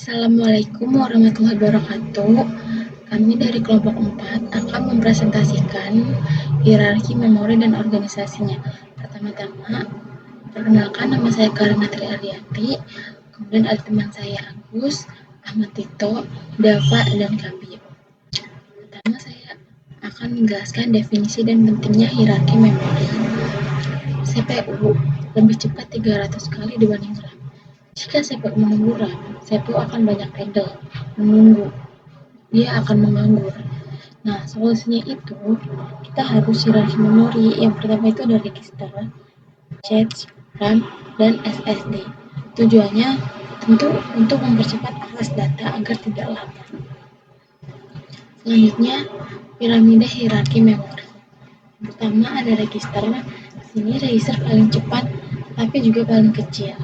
Assalamualaikum warahmatullahi wabarakatuh. Kami dari kelompok 4 akan mempresentasikan hierarki memori dan organisasinya. Pertama-tama, perkenalkan, nama saya Karina Triaryati, kemudian ada teman saya Agus, Ahmad Tito, Dava, dan Kabi. Pertama, saya akan menjelaskan definisi dan pentingnya hierarki memori. CPU lebih cepat 300 kali dibanding RAM. Jika CPU menunggu RAM, CPU akan banyak idle, menunggu. Dia akan menganggur. Nah, solusinya itu, kita harus hierarki memori. Yang pertama itu ada register, cache, RAM, dan SSD. Tujuannya tentu untuk mempercepat akses data agar tidak lambat. Selanjutnya, piramida hierarki memori. Pertama ada register. Sini register paling cepat, tapi juga paling kecil.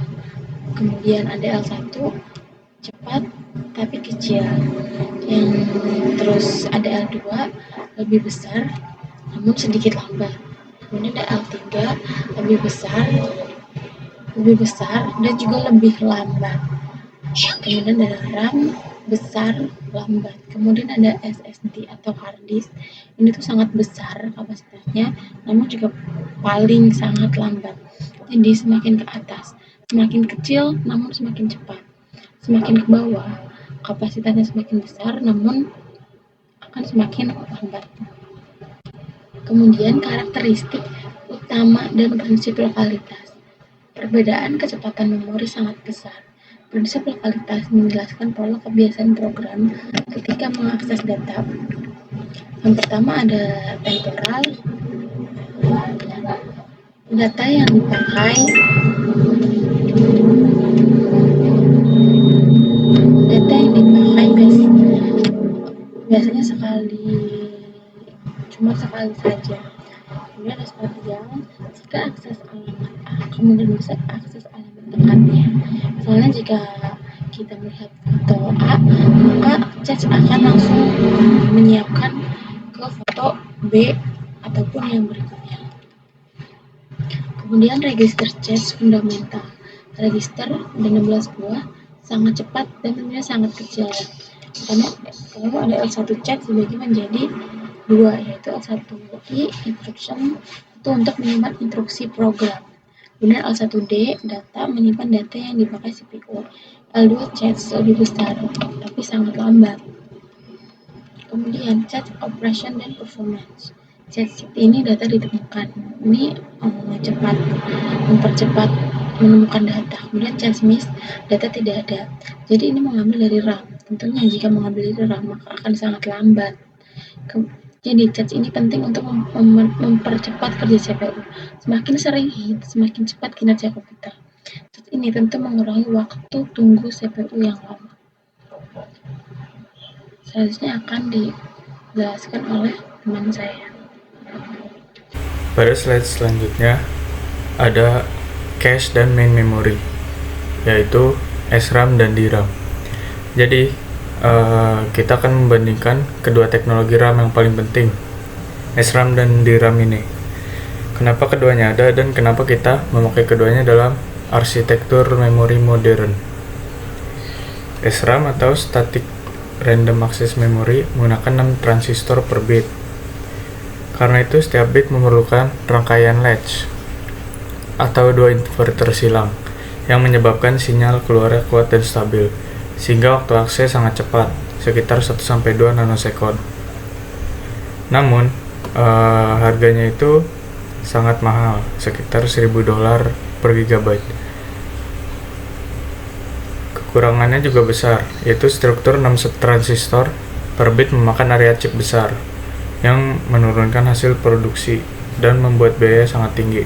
Kemudian ada L1, cepat tapi kecil. Terus ada L2, lebih besar namun sedikit lambat. Kemudian ada L3, lebih besar dan juga lebih lambat. Kemudian ada RAM, besar, lambat. Kemudian ada SSD atau hard disk. Ini tuh sangat besar kapasitasnya, namun juga paling sangat lambat. Jadi semakin ke atas, semakin kecil namun semakin cepat. Semakin ke bawah, kapasitasnya semakin besar namun akan semakin lambat. Kemudian karakteristik utama dan prinsip lokalitas. Perbedaan kecepatan memori sangat besar. Prinsip lokalitas menjelaskan pola kebiasaan program ketika mengakses data. Yang pertama ada temporal, data yang dipakai biasanya cuma sekali saja. Kemudian ada spasial, jika akses alamat A, kemudian bisa akses alamat dekatnya. Misalnya jika kita melihat foto A, maka cache akan langsung menyiapkan ke foto B ataupun yang berikutnya. Kemudian register cache fundamental. Register ada 16 buah, sangat cepat dan tentunya sangat kecil. Karena kalau ada L1 cache dibagi menjadi 2, yaitu L1I instruction itu untuk menyimpan instruksi program. Kemudian L1D data menyimpan data yang dipakai CPU. L2 cache lebih besar tapi sangat lambat. Kemudian cache operation dan performance. Cache ini data ditemukan. Ini mempercepat menemukan data. Kemudian cache miss, data tidak ada. Jadi ini mengambil dari RAM. Tentunya jika mengambil dari RAM maka akan sangat lambat. Jadi cache ini penting untuk mempercepat kerja CPU. Semakin sering hit, semakin cepat kinerja komputer. Cache ini tentu mengurangi waktu tunggu CPU yang lama. Selanjutnya akan dijelaskan oleh teman saya. Pada slide selanjutnya ada cache dan main memory, yaitu SRAM dan DRAM. Jadi kita akan membandingkan kedua teknologi RAM yang paling penting, SRAM dan DRAM ini. Kenapa keduanya ada dan kenapa kita memakai keduanya dalam arsitektur memori modern. SRAM atau Static Random Access Memory menggunakan 6 transistor per bit. Karena itu setiap bit memerlukan rangkaian latch atau 2 inverter silang yang menyebabkan sinyal keluarnya kuat dan stabil, sehingga waktu akses sangat cepat, sekitar 1-2 nanosekund. Namun, harganya itu sangat mahal, sekitar $1.000 per gigabyte. Kekurangannya juga besar, yaitu struktur 6 transistor per bit memakan area chip besar, yang menurunkan hasil produksi dan membuat biaya sangat tinggi.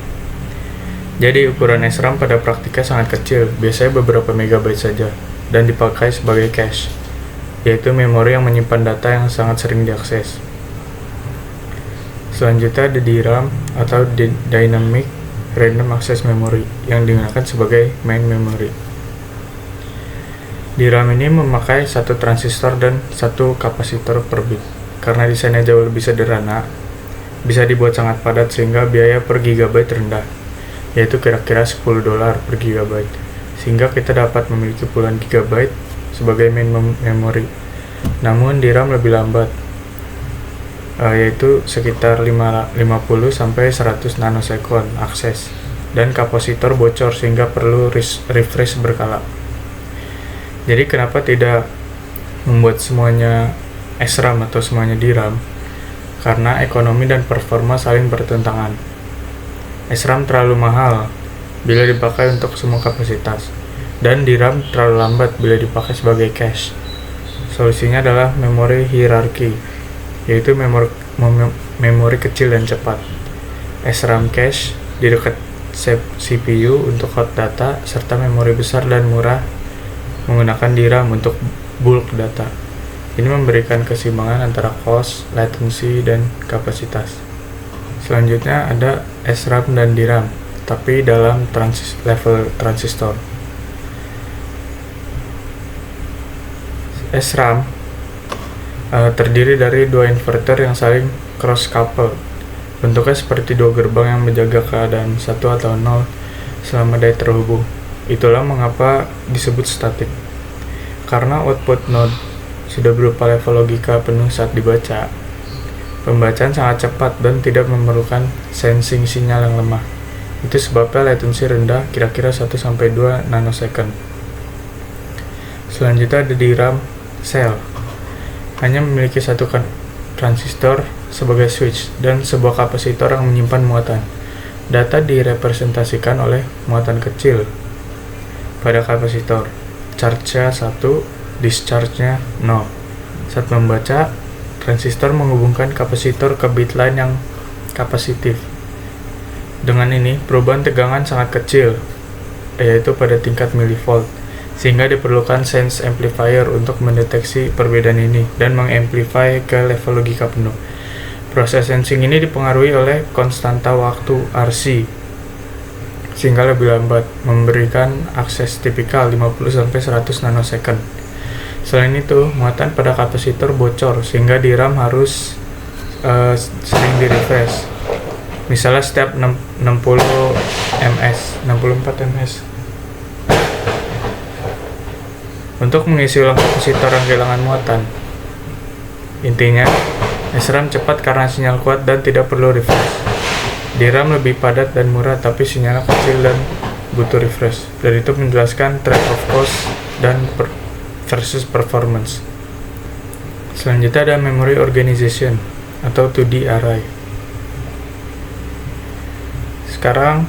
Jadi ukuran SRAM pada praktiknya sangat kecil, biasanya beberapa megabyte saja, dan dipakai sebagai cache, yaitu memori yang menyimpan data yang sangat sering diakses. Selanjutnya ada DRAM atau Dynamic Random Access Memory yang digunakan sebagai main memory. DRAM ini memakai 1 transistor dan 1 kapasitor per bit. Karena desainnya jauh lebih sederhana, bisa dibuat sangat padat sehingga biaya per gigabyte rendah, yaitu kira-kira $10 per gigabyte, sehingga kita dapat memiliki puluhan gigabyte sebagai main memory. Namun DRAM lebih lambat, yaitu sekitar 50 sampai 100 nanosekon akses, dan kapasitor bocor sehingga perlu refresh berkala. Jadi kenapa tidak membuat semuanya SRAM atau semuanya DRAM? Karena ekonomi dan performa saling bertentangan. SRAM terlalu mahal bila dipakai untuk semua kapasitas, dan DRAM terlalu lambat bila dipakai sebagai cache. Solusinya adalah memori hierarki, yaitu memori kecil dan cepat. SRAM cache di dekat CPU untuk hot data, serta memori besar dan murah menggunakan DRAM untuk bulk data. Ini memberikan keseimbangan antara cost, latency, dan kapasitas. Selanjutnya ada SRAM dan DRAM, tapi dalam level transistor. SRAM terdiri dari dua inverter yang saling cross-coupled. Bentuknya seperti dua gerbang yang menjaga keadaan 1 atau 0 selama daya terhubung. Itulah mengapa disebut statik. Karena output node sudah berupa level logika penuh saat dibaca, pembacaan sangat cepat dan tidak memerlukan sensing sinyal yang lemah. Itu sebabnya latency rendah, kira-kira 1-2 nanosecond. Selanjutnya ada DRAM cell. Hanya memiliki satu transistor sebagai switch dan sebuah kapasitor yang menyimpan muatan. Data direpresentasikan oleh muatan kecil pada kapasitor. Charge-nya 1, discharge-nya 0. Saat membaca, transistor menghubungkan kapasitor ke bit line yang kapasitif. Dengan ini, perubahan tegangan sangat kecil, yaitu pada tingkat milivolt, sehingga diperlukan sense amplifier untuk mendeteksi perbedaan ini dan mengamplify ke level logika penuh. Proses sensing ini dipengaruhi oleh konstanta waktu RC, sehingga lebih lambat, memberikan akses tipikal 50-100 nanosecond. Selain itu, muatan pada kapasitor bocor, sehingga DRAM harus sering di-refresh. Misalnya setiap 64 ms. Untuk mengisi ulang kapasitor yang kehilangan muatan. Intinya, SRAM cepat karena sinyal kuat dan tidak perlu refresh. DRAM lebih padat dan murah tapi sinyalnya kecil dan butuh refresh. Dan itu menjelaskan trade-off cost dan versus performance. Selanjutnya ada memory organization atau 2D array. Sekarang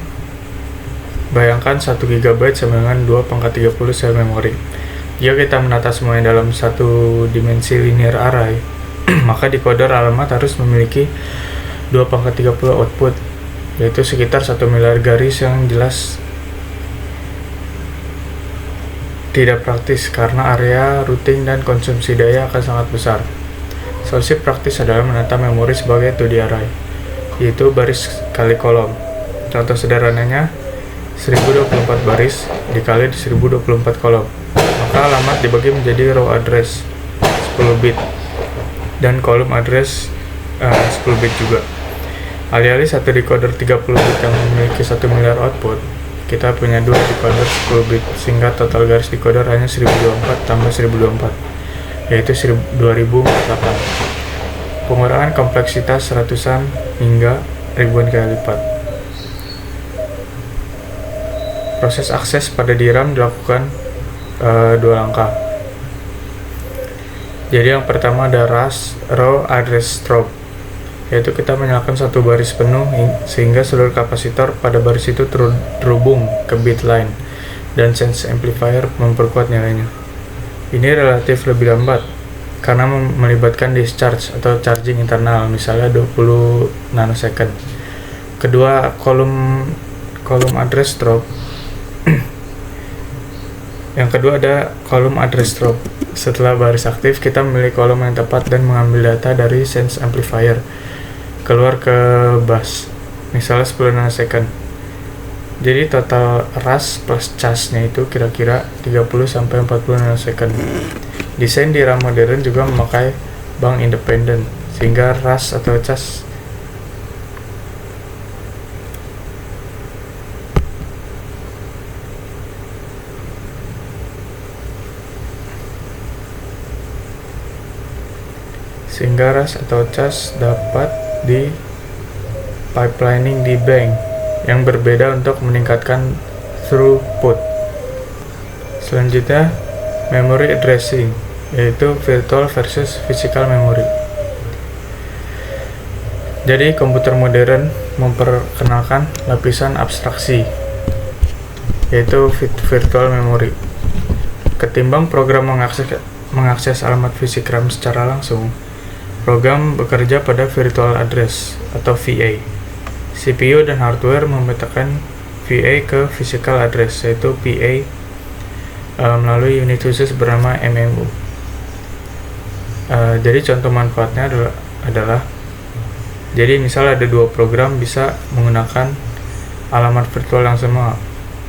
bayangkan 1 GB sama dengan 2/30 sel memori. Jika kita menata semuanya dalam satu dimensi linear array, maka decoder alamat harus memiliki 2/30 output, yaitu sekitar 1 miliar garis yang jelas tidak praktis karena area routing dan konsumsi daya akan sangat besar. Solusi praktis adalah menata memori sebagai 2D array, yaitu baris kali kolom. Contoh sederhananya 1024 baris dikali 1024 kolom. Maka alamat dibagi menjadi row address 10 bit dan kolom address 10 bit juga. Alih-alih satu decoder 30 bit yang memiliki 1 miliar output, kita punya 2 decoder 10 bit, sehingga total garis decoder hanya 1024 tambah 1024, yaitu 2048. Pengurangan kompleksitas ratusan hingga ribuan kali lipat. Proses akses pada DRAM dilakukan 2 langkah. Jadi yang pertama ada row address strobe, yaitu kita menyalakan satu baris penuh sehingga seluruh kapasitor pada baris itu terhubung ke bit line dan sense amplifier memperkuat nilainya. Ini relatif lebih lambat karena melibatkan discharge atau charging internal, misalnya 20 nanosecond. Kedua, kolom address strobe. Yang kedua ada kolom address strobe. Setelah baris aktif, kita memilih kolom yang tepat dan mengambil data dari sense amplifier keluar ke bus, misalnya 10 nanosecond. Jadi total RAS plus charge-nya itu kira-kira 30-40 nanosecond. Desain DRAM modern juga memakai bank independen, sehingga RAS atau charge sehingga RAS atau cas dapat di pipelining di bank yang berbeda untuk meningkatkan throughput. Selanjutnya, memory addressing, yaitu virtual versus physical memory. Jadi, komputer modern memperkenalkan lapisan abstraksi, yaitu virtual memory. Ketimbang program mengakses alamat fisik RAM secara langsung, program bekerja pada virtual address atau VA. CPU dan hardware memetakan VA ke physical address, yaitu PA, melalui unit khusus bernama MMU. Jadi contoh manfaatnya adalah jadi misal ada dua program bisa menggunakan alamat virtual yang sama,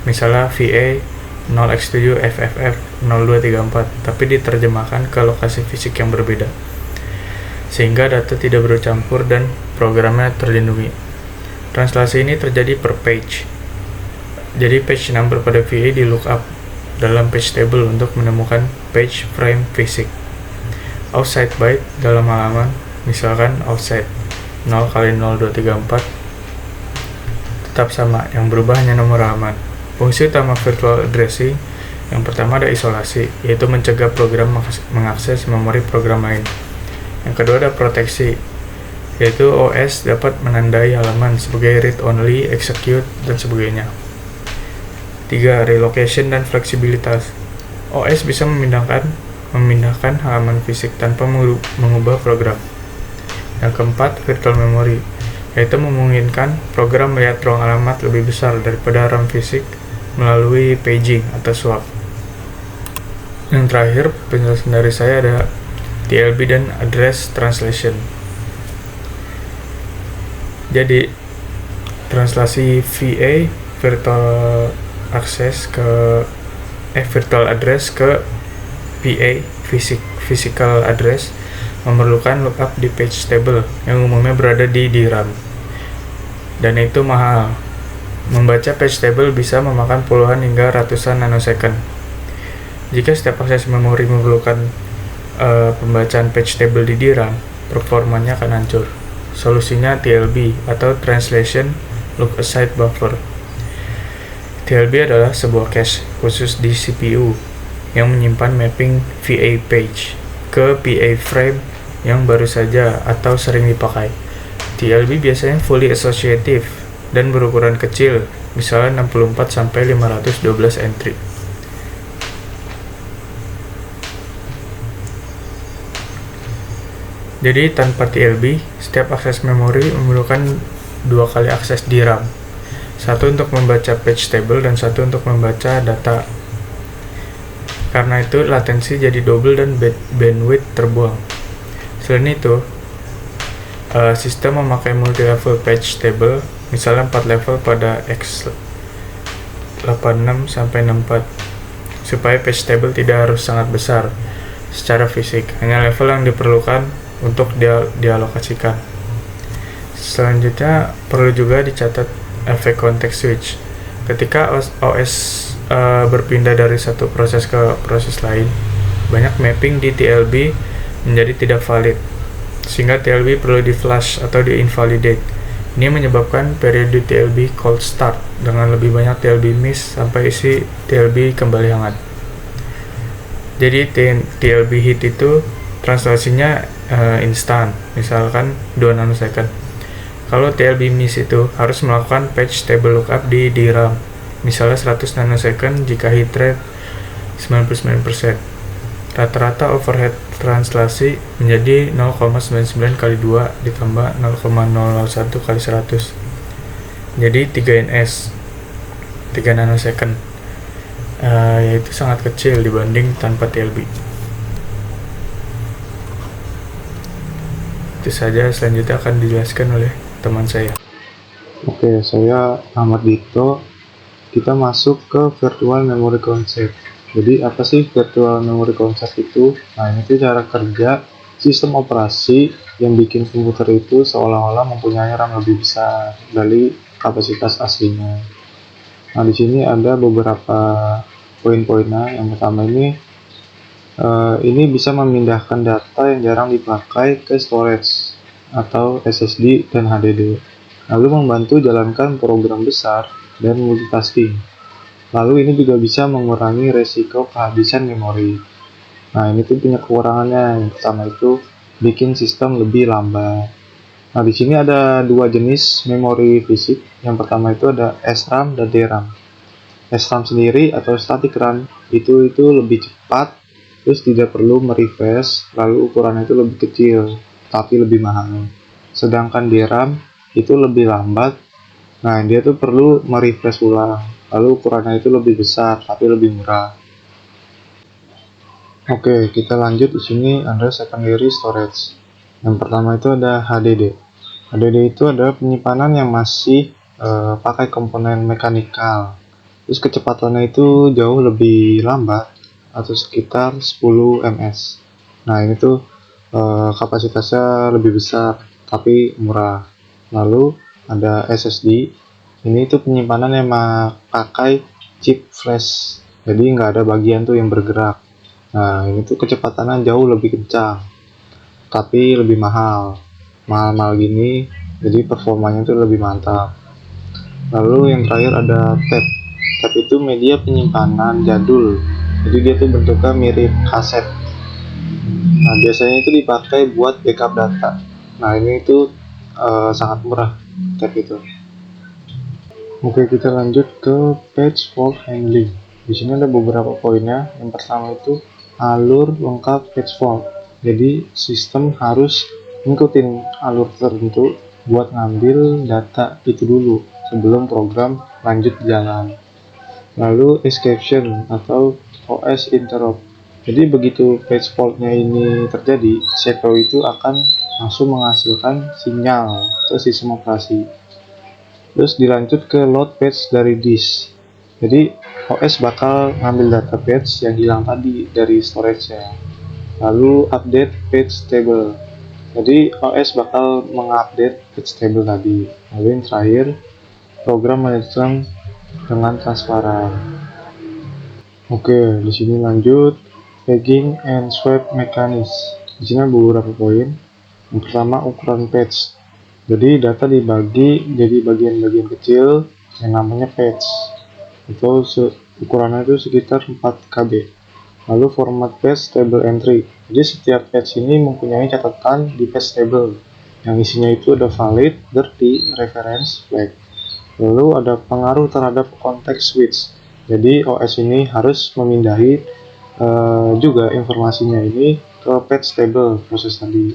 misalnya VA 0x7 FFF 0234, tapi diterjemahkan ke lokasi fisik yang berbeda, sehingga data tidak bercampur dan programnya terlindungi. Translasi ini terjadi per page. Jadi page number pada VA di lookup dalam page table untuk menemukan page frame fisik. Offset byte dalam halaman, misalkan offset 0x0234 tetap sama, yang berubah hanya nomor halaman. Fungsi utama virtual addressing yang pertama ada isolasi, yaitu mencegah program mengakses memori program lain. Yang kedua ada proteksi, yaitu OS dapat menandai halaman sebagai read only, execute, dan sebagainya. 3. Relocation dan fleksibilitas. OS bisa memindahkan halaman fisik tanpa mengubah program. Yang keempat, virtual memory, yaitu memungkinkan program melihat ruang alamat lebih besar daripada RAM fisik melalui paging atau swap. Yang terakhir, penjelasan dari saya ada TLB dan address translation. Jadi, translasi VA virtual address ke PA physical address memerlukan lookup di page table yang umumnya berada di DRAM, dan itu mahal. Membaca page table bisa memakan puluhan hingga ratusan nanosecond. Jika setiap akses memori memerlukan pembacaan page table di DRAM, performanya akan hancur. Solusinya TLB atau Translation Look Aside Buffer. TLB adalah sebuah cache khusus di CPU yang menyimpan mapping VA page ke PA frame yang baru saja atau sering dipakai. TLB biasanya fully associative dan berukuran kecil, misalnya 64 sampai 512 entry. Jadi tanpa TLB, setiap akses memori memerlukan dua kali akses DRAM. Satu untuk membaca page table dan satu untuk membaca data. Karena itu latensi jadi double dan bandwidth terbuang. Selain itu, sistem memakai multi-level page table, misalnya 4 level pada X86 sampai 64, supaya page table tidak harus sangat besar secara fisik, hanya level yang diperlukan untuk dialokasikan. Selanjutnya, perlu juga dicatat efek context switch. Ketika OS berpindah dari satu proses ke proses lain, banyak mapping di TLB menjadi tidak valid, sehingga TLB perlu di-flush atau di-invalidate. Ini menyebabkan periode TLB cold start dengan lebih banyak TLB miss sampai isi TLB kembali hangat. Jadi TLB hit itu translasinya instan, misalkan 2 nanosecond. Kalau TLB miss itu harus melakukan page table lookup di DRAM, misalnya 100 nanosecond jika hit rate 99%. Rata-rata overhead translasi menjadi 0,99 kali 2 ditambah 0,001 kali 100. Jadi 3 ns, 3 nanosecond, yaitu sangat kecil dibanding tanpa TLB. Itu saja, selanjutnya akan dijelaskan oleh teman saya. Oke, saya Ahmad Dito. Kita masuk ke virtual memory concept. Jadi apa sih virtual memory concept itu? Nah, ini tuh cara kerja sistem operasi yang bikin komputer itu seolah-olah mempunyai RAM lebih besar dari kapasitas aslinya. Nah, di sini ada beberapa poin-poinnya. Yang pertama ini Ini bisa memindahkan data yang jarang dipakai ke storage atau SSD dan HDD, lalu membantu jalankan program besar dan multitasking. Lalu ini juga bisa mengurangi resiko kehabisan memori. Nah, ini tuh punya kekurangannya. Yang pertama itu bikin sistem lebih lambat. Nah, di sini ada dua jenis memori fisik. Yang pertama itu ada SRAM dan DRAM. SRAM sendiri atau static RAM itu lebih cepat, terus tidak perlu merefresh, lalu ukurannya itu lebih kecil, tapi lebih mahal. Sedangkan DRAM itu lebih lambat. Nah, dia tuh perlu merefresh ulang, lalu ukurannya itu lebih besar, tapi lebih murah. Oke, kita lanjut. Di sini ada secondary storage. Yang pertama itu ada HDD. HDD itu adalah penyimpanan yang masih pakai komponen mekanikal. Terus kecepatannya itu jauh lebih lambat atau sekitar 10 ms. Nah, ini tuh kapasitasnya lebih besar tapi murah. Lalu ada SSD. Ini tuh penyimpanan yang pakai chip flash. Jadi nggak ada bagian tuh yang bergerak. Nah, ini tuh kecepatannya jauh lebih kencang, tapi lebih mahal. Mahal-mahal gini, jadi performanya tuh lebih mantap. Lalu yang terakhir ada tab. Tab itu media penyimpanan jadul. Jadi dia tuh bentuknya mirip kaset. Nah, biasanya itu dipakai buat backup data. Nah, ini itu sangat murah tab itu. Oke, kita lanjut ke page fault handling. Di sini ada beberapa poinnya. Yang pertama itu alur lengkap page fault. Jadi sistem harus ngikutin alur tertentu buat ngambil data itu dulu sebelum program lanjut jalan. Lalu escapation atau OS interrupt. Jadi begitu page fault-nya ini terjadi, CPU itu akan langsung menghasilkan sinyal ke sistem operasi. Terus dilanjut ke load page dari disk. Jadi OS bakal ngambil data page yang hilang tadi dari storage-nya. Lalu update page table. Jadi OS bakal mengupdate page table tadi. Lalu yang terakhir, program melanjutkan dengan transparan. Oke, di sini lanjut pegging and swipe mechanism. Di sini ada beberapa poin. Yang pertama, ukuran page. Jadi data dibagi jadi bagian-bagian kecil yang namanya page. Itu ukurannya itu sekitar 4 KB. Lalu format page table entry. Jadi setiap page ini mempunyai catatan di page table yang isinya itu ada valid, dirty, reference, flag. Lalu ada pengaruh terhadap context switch. Jadi OS ini harus memindahi juga informasinya ini ke page table proses tadi.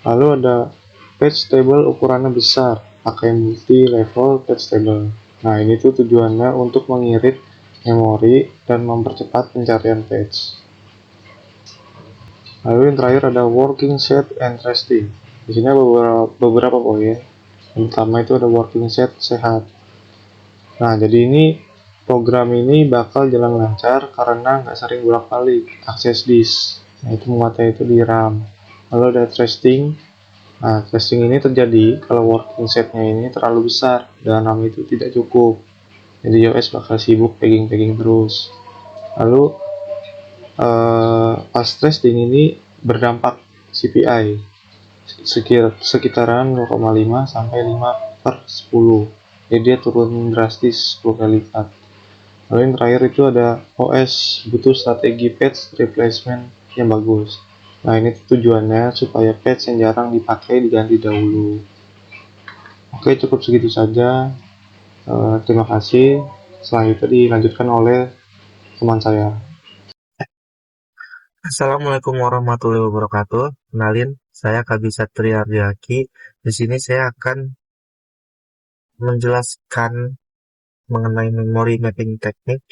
Lalu ada page table ukurannya besar, pakai multi level page table. Nah, ini tuh tujuannya untuk mengirit memori dan mempercepat pencarian page. Lalu yang terakhir ada working set and resting. Di sini ada beberapa poin. Yang pertama itu ada working set sehat. Nah, jadi ini program ini bakal jalan lancar karena nggak sering bolak-balik akses disk. Nah, itu muatnya itu di RAM. Lalu ada resting. Nah, testing ini terjadi kalau working setnya ini terlalu besar dan RAM itu tidak cukup. Jadi OS bakal sibuk pegging-pegging terus. Lalu pas testing ini berdampak CPI sekitaran 0,5 sampai 5/10. Jadi dia turun drastis 10 kali lipat. Lalu yang terakhir itu ada OS butuh strategi patch replacement yang bagus. Nah, ini tujuannya supaya patch yang jarang dipakai diganti dahulu. Oke, cukup segitu saja. Terima kasih. Selanjutnya dilanjutkan oleh teman saya. Assalamualaikum warahmatullahi wabarakatuh. Kenalin, saya Kabisa Triardiaki. Di sini saya akan menjelaskan mengenai memory mapping teknik.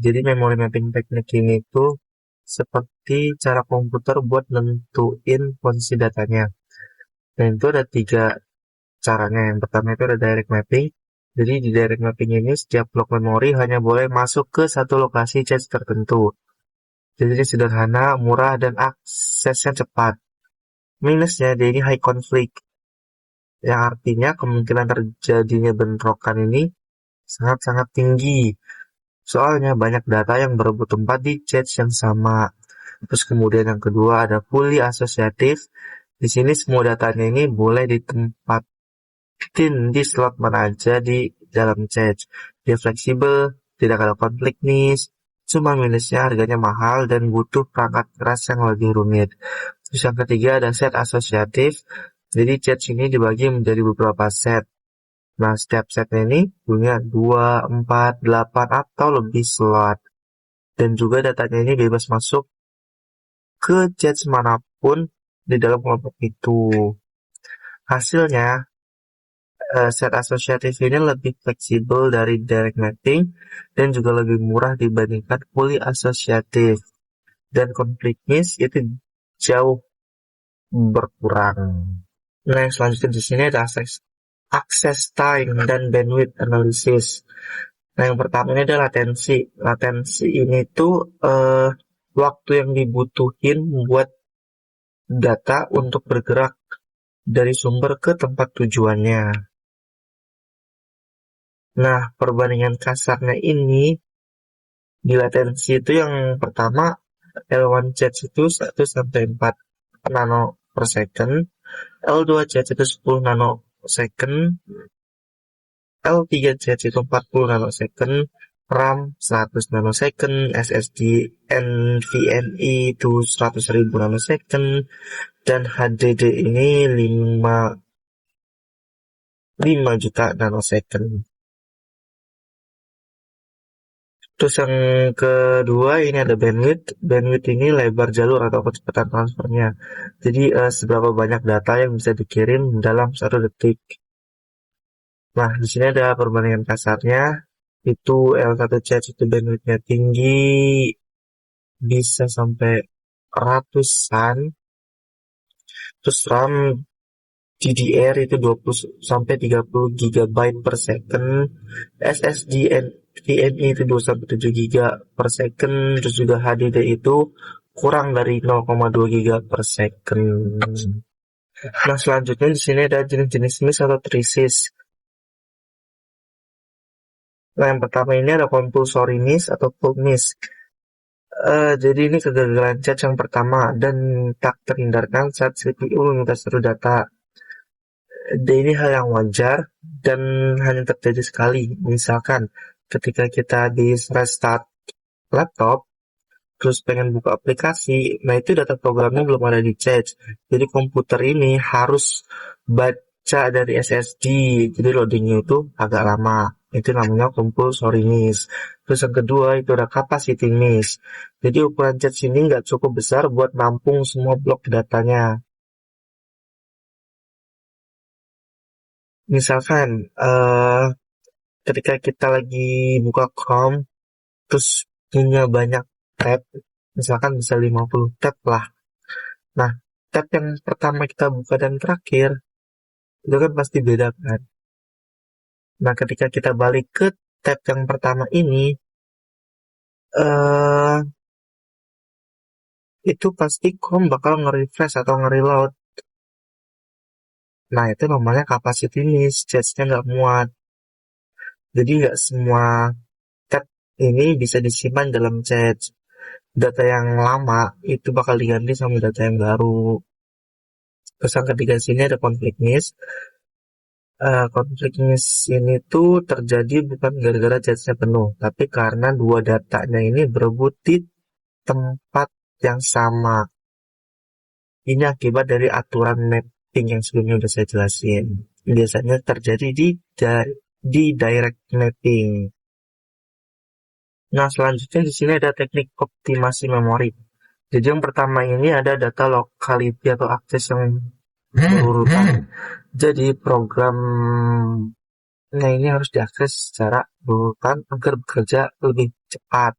Jadi memory mapping teknik ini itu seperti cara komputer buat nentuin posisi datanya. Dan itu ada 3 caranya. Yang pertama itu ada direct mapping. Jadi di direct mapping ini setiap blok memori hanya boleh masuk ke satu lokasi cache tertentu. Jadi ini sederhana, murah, dan aksesnya cepat. Minusnya dia ini high conflict, yang artinya kemungkinan terjadinya bentrokan ini sangat-sangat tinggi. Soalnya banyak data yang berebut tempat di cache yang sama. Terus kemudian yang kedua ada fully associative. Di sini semua datanya ini boleh ditempatin di slot mana aja di dalam cache. Dia fleksibel, tidak ada konflik nis. Cuma minusnya harganya mahal dan butuh perangkat keras yang lebih rumit. Terus yang ketiga ada set associative. Jadi cache ini dibagi menjadi beberapa set. Nah, setiap setnya ini punya 2, 4, 8, atau lebih slot. Dan juga datanya ini bebas masuk ke cache manapun di dalam kelompok itu. Hasilnya, set asosiatif ini lebih fleksibel dari direct mapping dan juga lebih murah dibandingkan fully asosiatif. Dan konfliknya itu jauh berkurang. Nah, yang selanjutnya di sini ada access time dan bandwidth analysis. Nah, yang pertama ini adalah latensi. Latensi ini tuh waktu yang dibutuhin buat data untuk bergerak dari sumber ke tempat tujuannya. Nah, perbandingan kasarnya ini di latensi itu yang pertama L1 chat itu 1 sampai 4 nano per second, L2 chat itu 10 nanosecond, L3 chat itu 40 nanosecond, RAM 100 nanosecond, SSD NVMe itu 100.000 nanosecond, dan HDD ini 5 juta nanosecond. Terus yang kedua ini ada bandwidth. Bandwidth ini lebar jalur atau kecepatan transfernya. Jadi seberapa banyak data yang bisa dikirim dalam 1 detik. Nah, di sini ada perbandingan kasarnya. Itu L1 charge itu bandwidthnya tinggi, bisa sampai ratusan. Terus RAM DDR itu 20 sampai 30 GB per second, SSD NVMe itu 2 sampai 7 GB per second, terus juga HDD itu kurang dari 0,2 GB per second. Nah, selanjutnya di sini ada jenis-jenis miss atau trisis. Nah, yang pertama ini ada compulsory miss atau full miss. Jadi ini kegagalan cache yang pertama dan tak terhindarkan saat CPU meminta seluruh data. Ini hal yang wajar dan hanya terjadi sekali. Misalkan ketika kita di restart laptop, terus pengen buka aplikasi, nah itu data programnya belum ada di cache. Jadi komputer ini harus baca dari SSD, jadi loadingnya itu agak lama. Itu namanya compulsory miss. Terus yang kedua itu ada capacity miss. Jadi ukuran cache ini nggak cukup besar buat nampung semua blok datanya. Misalkan ketika kita lagi buka Chrome terus punya banyak tab, misalkan bisa 50 tab lah. Nah, tab yang pertama kita buka dan terakhir itu kan pasti beda kan. Nah, ketika kita balik ke tab yang pertama ini itu pasti Chrome bakal nge-refresh atau nge-reload. Nah, itu namanya capacity miss, cache-nya nggak muat. Jadi nggak semua tab ini bisa disimpan dalam cache. Data yang lama itu bakal diganti sama data yang baru. Terus yang ketiga sini ada konflik miss. Konflik miss ini tuh terjadi bukan gara-gara cache-nya penuh, tapi karena dua datanya ini berebut di tempat yang sama. Ini akibat dari aturan mapping yang sebelumnya udah saya jelasin. Biasanya terjadi di direct mapping. Nah, selanjutnya di sini ada teknik optimasi memori. Jadi yang pertama ini ada data locality atau akses yang berurutan. Jadi programnya ini harus diakses secara berurutan agar bekerja lebih cepat.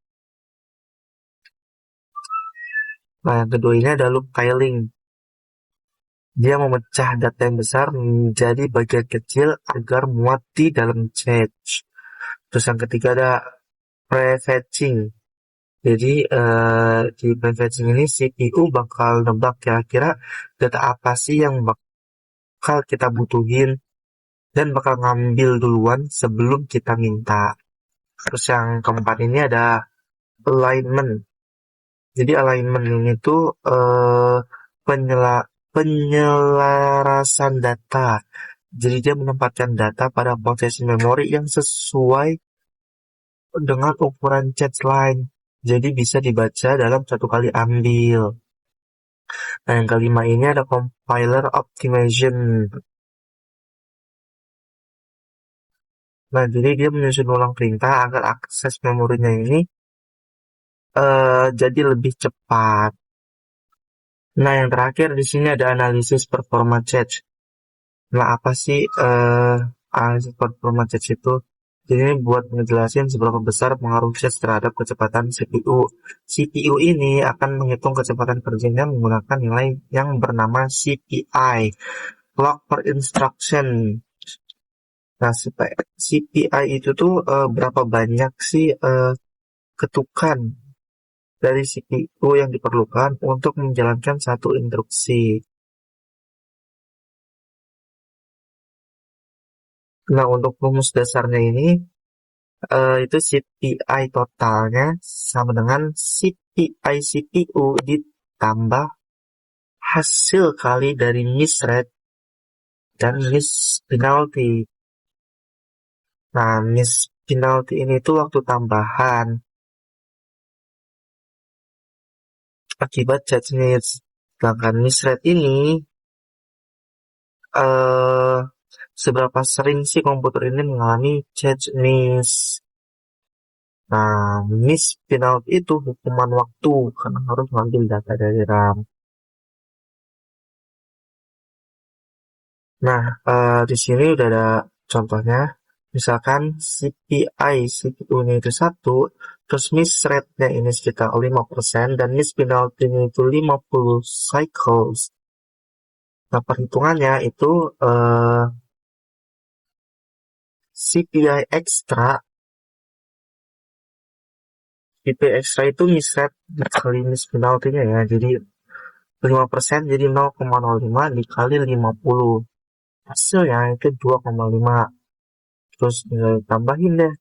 Nah, yang kedua ini ada loop tiling. Dia memecah data yang besar menjadi bagian kecil agar muat di dalam cache. Terus yang ketiga ada prefetching. Jadi di prefetching ini CPU bakal nebak kira-kira data apa sih yang bakal kita butuhin dan bakal ngambil duluan sebelum kita minta. Terus yang keempat ini ada alignment. Jadi alignment ini tuh penyelarasan data. Jadi dia menempatkan data pada posisi memori yang sesuai dengan ukuran cache line. Jadi bisa dibaca dalam satu kali ambil. Nah, yang kelima ini ada compiler optimization. Nah, jadi dia menyusun ulang perintah agar akses memorinya ini jadi lebih cepat. Nah, yang terakhir di sini ada analisis performa cache. Nah, apa sih analisis performa cache itu? Jadi ini buat ngejelasin seberapa besar pengaruh cache terhadap kecepatan CPU. CPU ini akan menghitung kecepatan kerjanya menggunakan nilai yang bernama CPI, clock per instruction. Nah, CPI itu tuh berapa banyak sih ketukan dari CPU yang diperlukan untuk menjalankan satu instruksi. Nah, untuk rumus dasarnya ini itu CPI totalnya sama dengan CPI CPU ditambah hasil kali dari miss rate dan miss penalty. Nah, miss penalty ini tuh waktu tambahan akibat cache miss. Sedangkan miss rate ini seberapa sering sih komputer ini mengalami cache miss. Nah, miss penalty itu hukuman waktu karena harus mengambil data dari RAM. Nah, di sini udah ada contohnya. Misalkan CPI CPU-nya itu 1, terus miss rate-nya ini sekitar 5%, dan miss penalty-nya itu 50 cycles. Nah, perhitungannya itu CPI extra itu miss rate dikali miss penalty-nya ya. Jadi 5% jadi 0,05 dikali 50. Hasilnya itu 2,5. Terus tambahin deh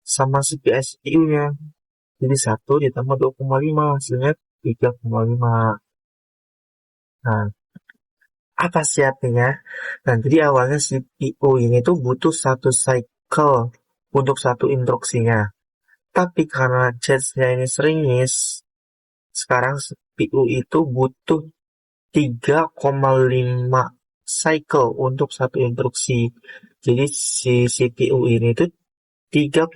sama CPI CPU-nya. Jadi 1 ditambah 2,5 hasilnya 3,5. Nah, apa sih artinya? Nah, jadi awalnya CPU ini tuh butuh 1 cycle untuk satu instruksinya. Tapi karena cache-nya ini sering miss, sekarang CPU itu butuh 3,5 cycle untuk satu instruksi. Jadi si CPU ini tuh 3,5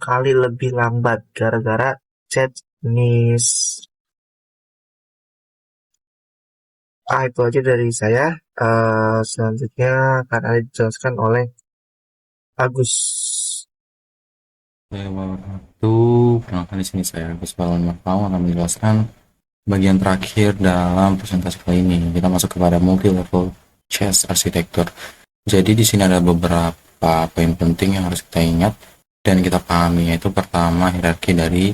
kali lebih lambat gara-gara cache miss. Itu aja dari saya. Selanjutnya akan ada dijelaskan oleh Agus. Perkenalkan di sini saya Agus Balon Marfau akan menjelaskan bagian terakhir dalam presentasi kali ini. Kita masuk kepada multi-level cache architecture. Jadi di sini ada beberapa poin penting yang harus kita ingat dan kita pahami, yaitu pertama hierarki dari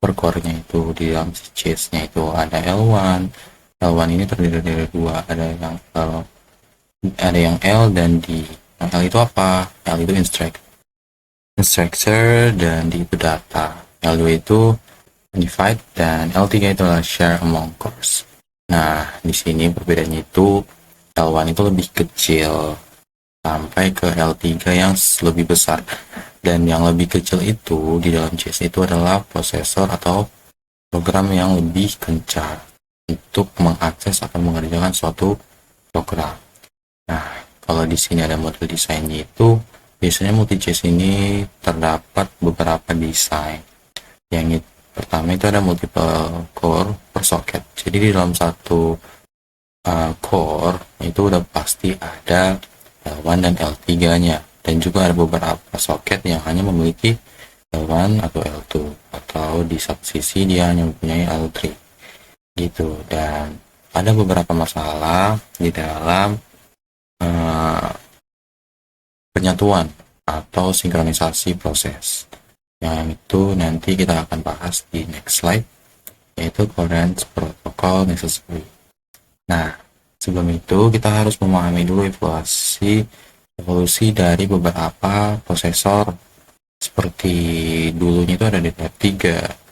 per core-nya itu. Di dalam cache-nya itu ada L1. L1 ini terdiri dari 2, ada yang L dan D. Nah, L itu apa? L itu instructor dan D itu data. L2 itu divide dan L3 itu adalah share among cores. Nah, di sini perbedaannya itu L1 itu lebih kecil sampai ke L3 yang lebih besar. Dan yang lebih kecil itu di dalam cache itu adalah prosesor atau program yang lebih kencang untuk mengakses atau mengerjakan suatu program. Nah, kalau di sini ada model desainnya itu biasanya multi cache ini terdapat beberapa desain. Yang pertama itu ada multiple core per socket. Jadi di dalam satu core itu udah pasti ada L1 dan L3-nya. Dan juga ada beberapa socket yang hanya memiliki L1 atau L2. Atau di satu sisi dia hanya mempunyai L3. Gitu. Dan ada beberapa masalah di dalam penyatuan atau sinkronisasi proses. Yang itu nanti kita akan bahas di next slide, yaitu Coherence Protocol Necessary. Nah, sebelum itu kita harus memahami dulu evolusi dari beberapa prosesor Seperti dulunya itu ada DDR3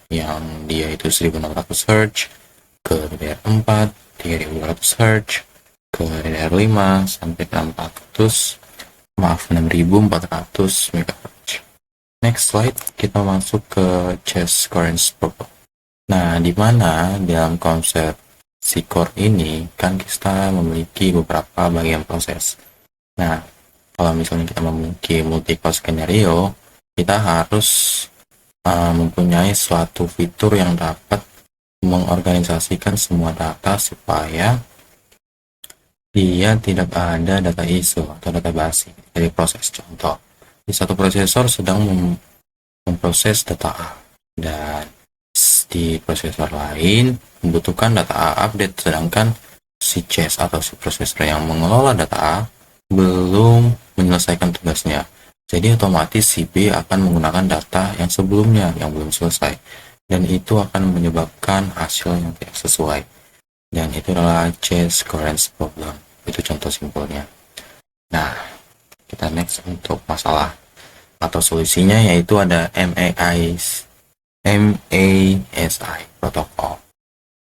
yang dia itu 1600 Hz, ke DDR4 3200 Hz, ke DDR5 sampai ke 6400 MHz. Next slide, kita masuk ke chess current problem. Nah, di mana dalam konsep si core ini kan kita memiliki beberapa bagian proses. Nah, kalau misalnya kita memiliki multi-core skenario, kita harus mempunyai suatu fitur yang dapat mengorganisasikan semua data supaya dia tidak ada data ISO atau data basi dari proses. Contoh, di satu prosesor sedang memproses data A, dan di prosesor lain membutuhkan data A update, sedangkan si chess atau si prosesor yang mengelola data A belum menyelesaikan tugasnya. Jadi otomatis si B akan menggunakan data yang sebelumnya yang belum selesai, dan itu akan menyebabkan hasil yang tidak sesuai. Dan itu adalah chess coherence problem. Itu contoh simpelnya. Nah, kita next untuk masalah atau solusinya, yaitu ada MASI protokol.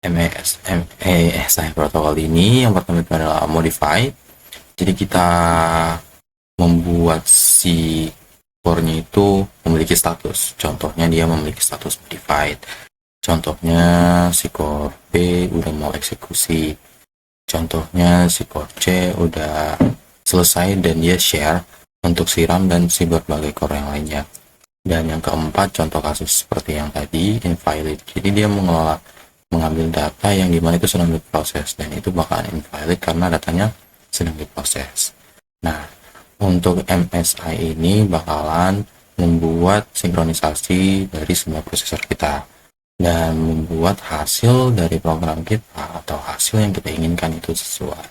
MASI protokol ini yang pertama itu adalah modified. Jadi kita membuat si core-nya itu memiliki status. Contohnya dia memiliki status modified. Contohnya si core B udah mau eksekusi. Contohnya si core C udah selesai dan dia share untuk si RAM dan si berbagai core yang lainnya. Dan yang keempat, contoh kasus seperti yang tadi, invalid. Jadi dia mengambil data yang dimana itu sedang diproses, dan itu bakalan invalid karena datanya sedang diproses. Nah, untuk MSI ini bakalan membuat sinkronisasi dari semua prosesor kita dan membuat hasil dari program kita atau hasil yang kita inginkan itu sesuai.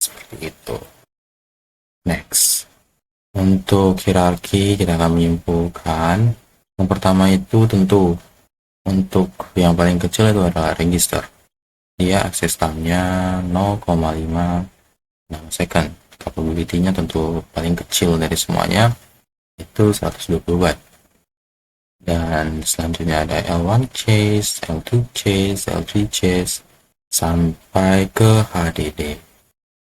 Seperti itu. Next, untuk hierarki kita akan menyimpulkan yang pertama itu tentu untuk yang paling kecil itu adalah register. Dia access time-nya 0,5 nanosecond. Capability-nya tentu paling kecil dari semuanya itu 120 watt. Dan selanjutnya ada L1 chase, L2 chase, L3 chase sampai ke HDD.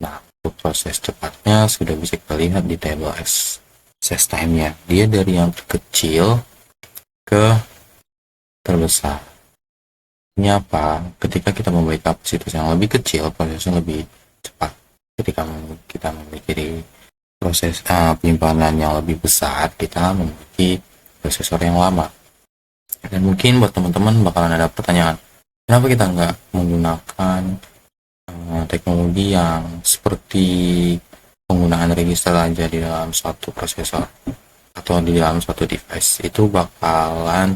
Nah, untuk proses cepatnya sudah bisa kita lihat di table access time-nya. Dia dari yang terkecil ke terbesar. Ini apa? Ketika kita memiliki kapasitas yang lebih kecil, prosesnya lebih cepat. Ketika kita memiliki proses penyimpanan yang lebih besar, kita memiliki prosesor yang lama. Dan mungkin buat teman-teman bakalan ada pertanyaan, kenapa kita nggak menggunakan teknologi yang seperti penggunaan register aja di dalam suatu prosesor atau di dalam suatu device? Itu bakalan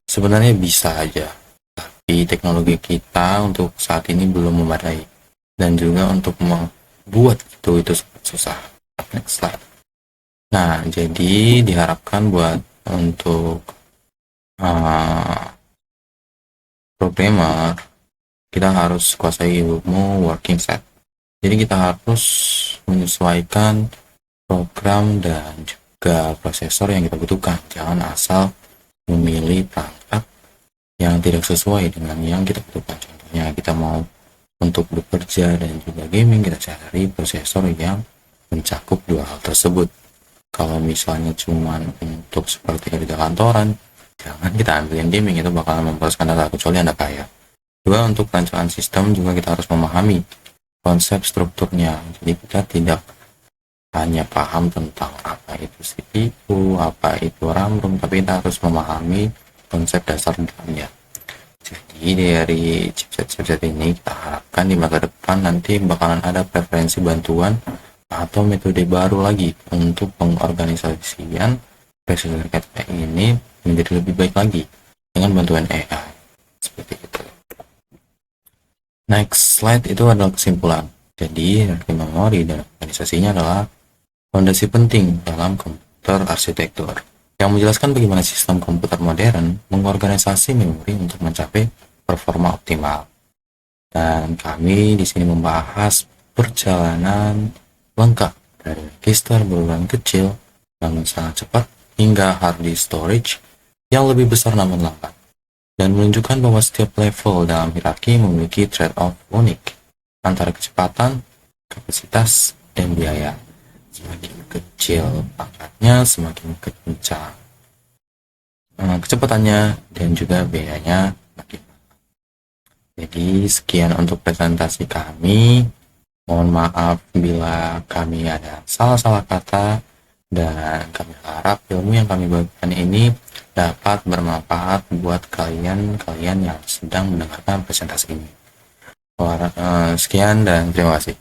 sebenarnya bisa aja, tapi teknologi kita untuk saat ini belum memadai, dan juga untuk membuat itu sangat susah. Next slide. Nah, jadi diharapkan buat untuk programmer, kita harus kuasai ilmu working set. Jadi kita harus menyesuaikan program dan juga prosesor yang kita butuhkan. Jangan asal memilih perangkat yang tidak sesuai dengan yang kita butuhkan. Contohnya kita mau untuk bekerja dan juga gaming, kita cari prosesor yang mencakup dua hal tersebut. Kalau misalnya cuman untuk seperti kerja kantoran, jangan kita ambil yang gaming, itu bakalan memperoleskan data kecuali Anda kaya. Juga untuk perancangan sistem juga kita harus memahami konsep strukturnya. Jadi kita tidak hanya paham tentang apa itu CPU, apa itu RAM, tapi kita harus memahami konsep dasar dalamnya. Jadi dari chipset ini kita harapkan di masa depan nanti bakalan ada preferensi bantuan atau metode baru lagi untuk pengorganisasian prosesor kita ini menjadi lebih baik lagi dengan bantuan AI. Seperti itu. Next slide itu adalah kesimpulan. Jadi memori dan organisasinya adalah fondasi penting dalam komputer arsitektur, yang menjelaskan bagaimana sistem komputer modern mengorganisasi memori untuk mencapai performa optimal. Dan kami di sini membahas perjalanan lengkap dari register berulang kecil namun sangat cepat hingga hard disk storage yang lebih besar namun lambat, dan menunjukkan bahwa setiap level dalam hierarki memiliki trade-off unik antara kecepatan, kapasitas, dan biaya. Semakin kecil pangkatnya, semakin kencang kecepatannya, dan juga biayanya makin mahal. Jadi sekian untuk presentasi kami. Mohon maaf bila kami ada salah-salah kata, dan kami harap ilmu yang kami bagikan ini dapat bermanfaat buat kalian yang sedang mendengarkan presentasi ini. Sekian dan terima kasih.